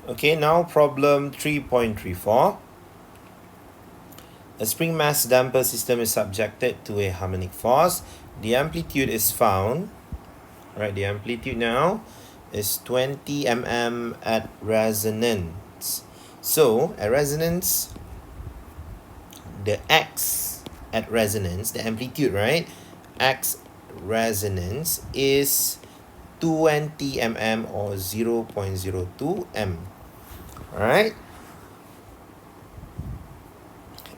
Okay, now problem 3.34. A spring mass damper system is subjected to a harmonic force. The amplitude is found. Right, the amplitude now is 20 mm at resonance. So at resonance, the x at resonance, the amplitude, right? X resonance is 20 mm or 0.02 m. Alright?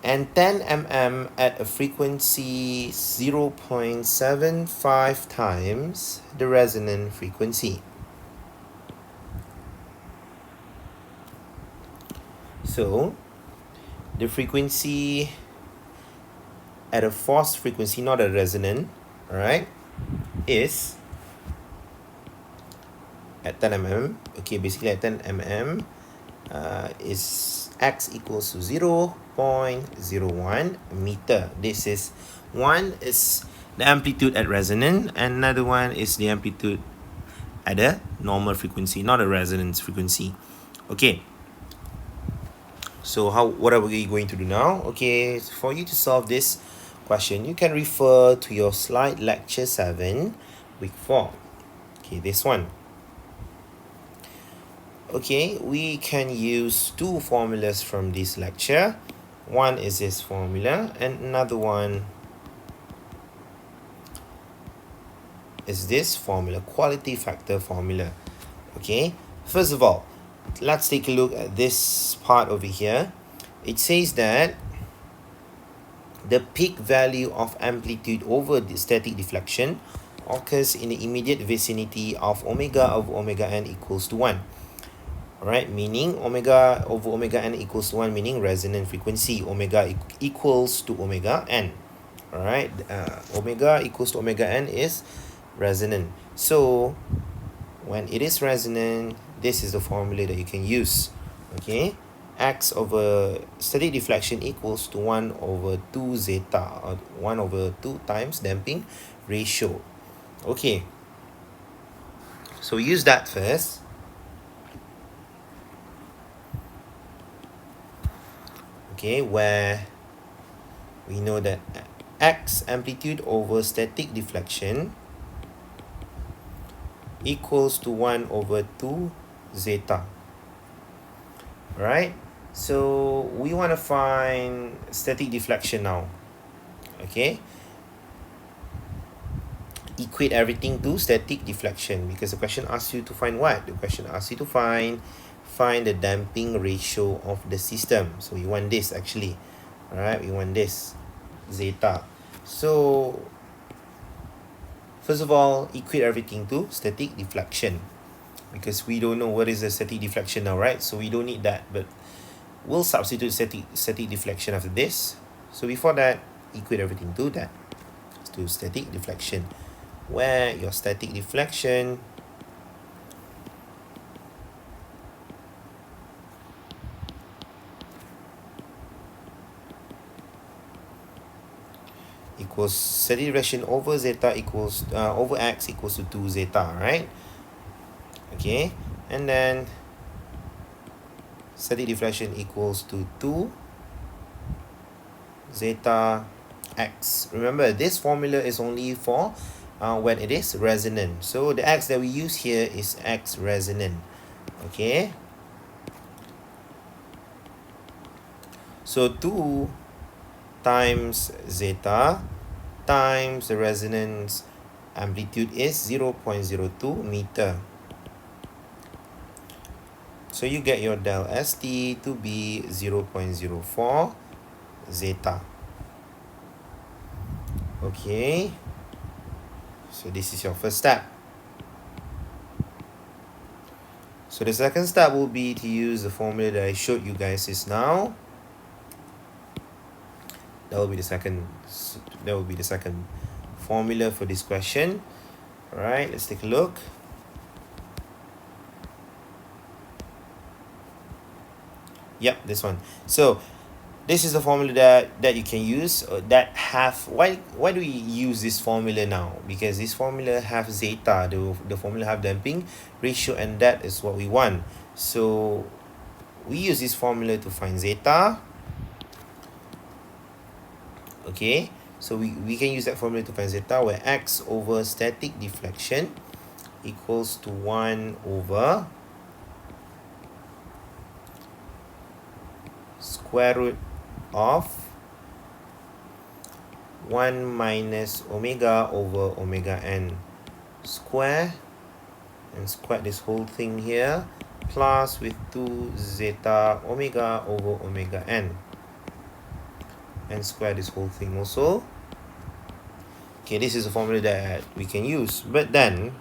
And 10 mm at a frequency 0.75 times the resonant frequency. So the frequency at a forced frequency, not a resonant, alright, is at 10 mm. Okay, basically at 10 mm is x equals to 0.01 meter. This is one is the amplitude at resonant, and another one is the amplitude at a normal frequency, not a resonance frequency. Okay, so what are we going to do now? Okay, for you to solve this question, you can refer to your slide lecture 7 week 4. Okay, this one. Okay, we can use two formulas from this lecture. One is this formula and another one is this formula, quality factor formula. Okay, first of all, let's take a look at this part over here. It says that the peak value of amplitude over the static deflection occurs in the immediate vicinity of omega over omega n equals to 1. Alright, meaning omega over omega n equals to 1, meaning resonant frequency. Omega equals to omega n. Alright, omega equals to omega n is resonant. So when it is resonant, this is the formula that you can use. Okay, x over static deflection equals to 1 over 2 zeta, or 1 over 2 times damping ratio. Okay, so use that first. Okay, where we know that x amplitude over static deflection equals to 1 over 2 zeta. Right? So we want to find static deflection now. Okay? Equate everything to static deflection, because the question asks you to find what? The question asks you to find the damping ratio of the system. So we want this actually. Alright, we want this zeta. So first of all, equate everything to static deflection, because we don't know what is the static deflection now, right? So we don't need that, but we'll substitute static deflection after this. So before that, equate everything to that, to static deflection, where your static deflection equals static deflection over zeta equals over x equals to 2 zeta, right? Okay, and then static deflection equals to 2 zeta x. Remember, this formula is only for when it is resonant. So the x that we use here is x resonant. Okay, so 2 times zeta times the resonance amplitude is 0.02 meter. So you get your del ST to be 0.04 zeta. Okay, so this is your first step. So the second step will be to use the formula that I showed you guys just now. That will be the second formula for this question. All right, let's take a look. Yep, this one. So this is the formula that you can use, that have, why do we use this formula now? Because this formula have zeta, the formula have damping ratio, and that is what we want. So we use this formula to find zeta. Okay, so we can use that formula to find zeta, where x over static deflection equals to 1 over square root of 1 minus omega over omega n square, and square this whole thing here, plus with 2 zeta omega over omega n, and square this whole thing also. Okay, this is a formula that we can use, but then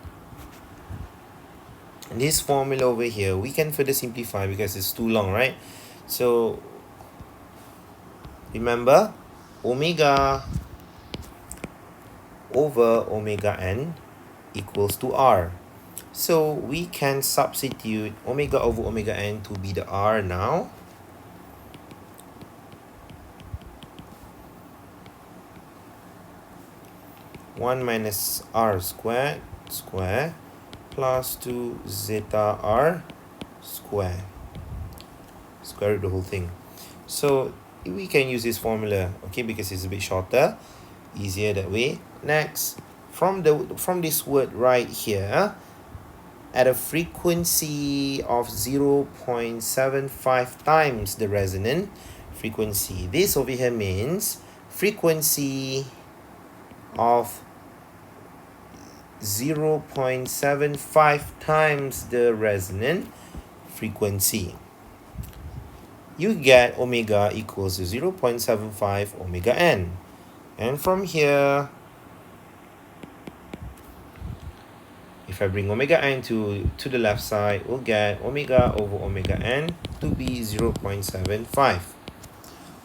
this formula over here we can further simplify because it's too long, right? So remember, omega over omega n equals to r. So we can substitute omega over omega n to be the r now. One minus r squared plus 2 zeta r square root the whole thing. So we can use this formula, okay, because it's a bit shorter, easier that way. Next, from this word right here, at a frequency of 0.75 times the resonant frequency, this over here means frequency of 0.75 times the resonant frequency, you get omega equals to 0.75 omega n. And from here, if I bring omega n to the left side, we'll get omega over omega n to be 0.75.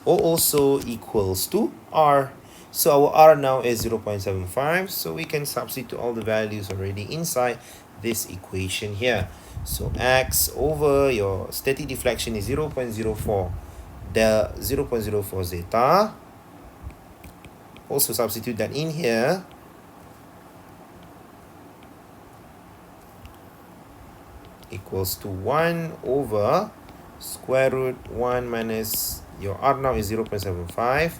O also equals to r. So our r now is 0.75, so we can substitute all the values already inside this equation here. So x over your static deflection is 0.04, the 0.04 zeta. Also substitute that in here. Equals to 1 over square root 1 minus your r now is 0.75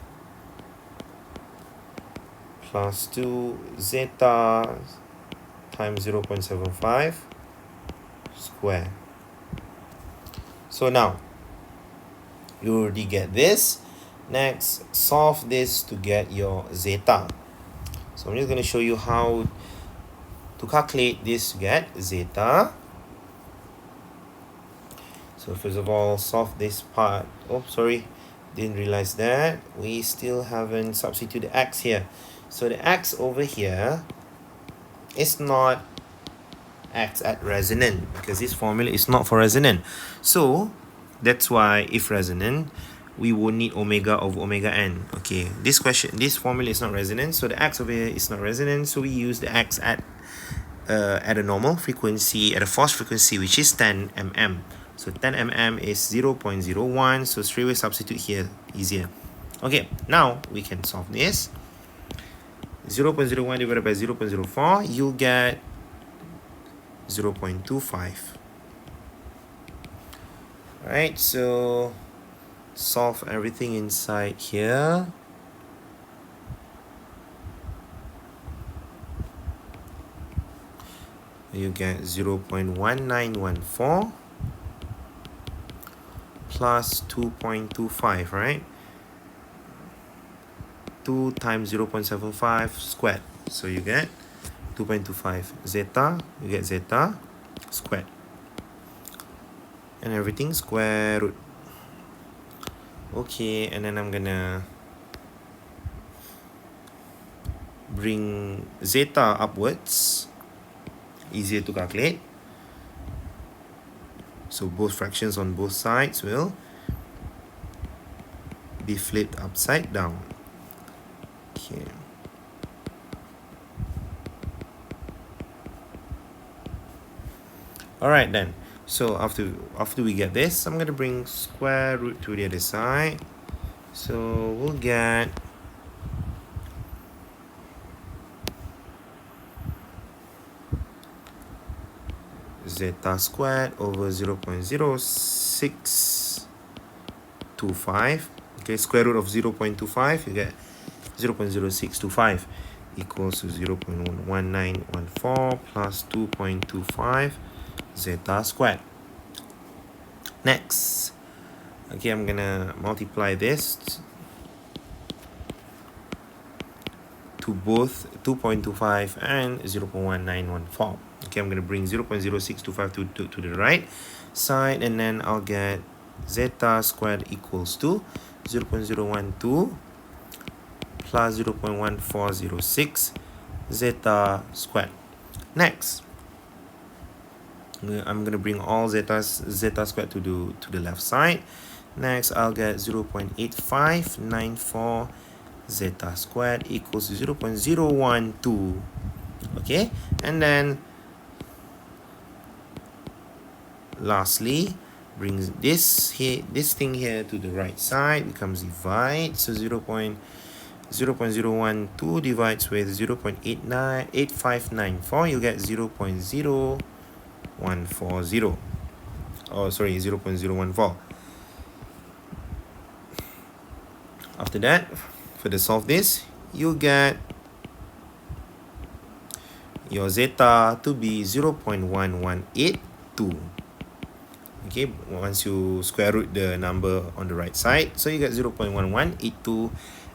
plus 2 zeta times 0.75 square. So now you already get this. Next, solve this to get your zeta. So I'm just going to show you how to calculate this to get zeta. So first of all, solve this part. Oh, sorry, didn't realize that we still haven't substituted x here. So the x over here is not x at resonant, because this formula is not for resonant. So that's why if resonant, we will need omega over omega n. Okay, this formula is not resonant, so the x over here is not resonant, so we use the x at a normal frequency, at a forced frequency, which is 10 mm. So 10 mm is 0.01, so straight away substitute here, easier. Okay, now we can solve this. 0.01 divided by 0.04, you'll get 0.25. Alright, so solve everything inside here. You get 0.1914 plus 2.25, right? 2 times 0.75 squared. So you get 2.25 zeta, you get zeta squared. And everything square root. Okay, and then I'm gonna bring zeta upwards. Easier to calculate. So both fractions on both sides will be flipped upside down. Okay. Alright then. So after we get this, I'm gonna bring square root to the other side. So we'll get zeta squared over 0.0625. Okay, square root of 0.25, you get 0.0625 equals to 0.1914 plus 2.25 zeta squared. Next, okay, I'm gonna multiply this to both 2.25 and 0.1914. Okay, I'm gonna bring 0.0625 to the right side, and then I'll get zeta squared equals to 0.012 plus 0.1406 zeta squared. Next, I'm gonna bring all zeta squared to the left side. Next, I'll get 0.8594 zeta squared equals to 0.012. Okay, and then lastly, brings this thing here to the right side, becomes divide. So 0.012 divides with 0.8594, you get 0.0140. Oh, sorry, 0.014. After that, further solve this, you get your zeta to be 0.1182. Okay, once you square root the number on the right side, so you get 0.1182,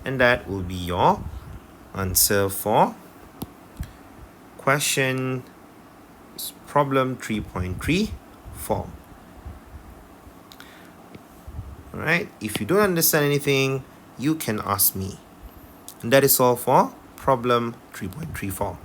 and that will be your answer for question problem 3.34. Alright, if you don't understand anything, you can ask me. And that is all for problem 3.34.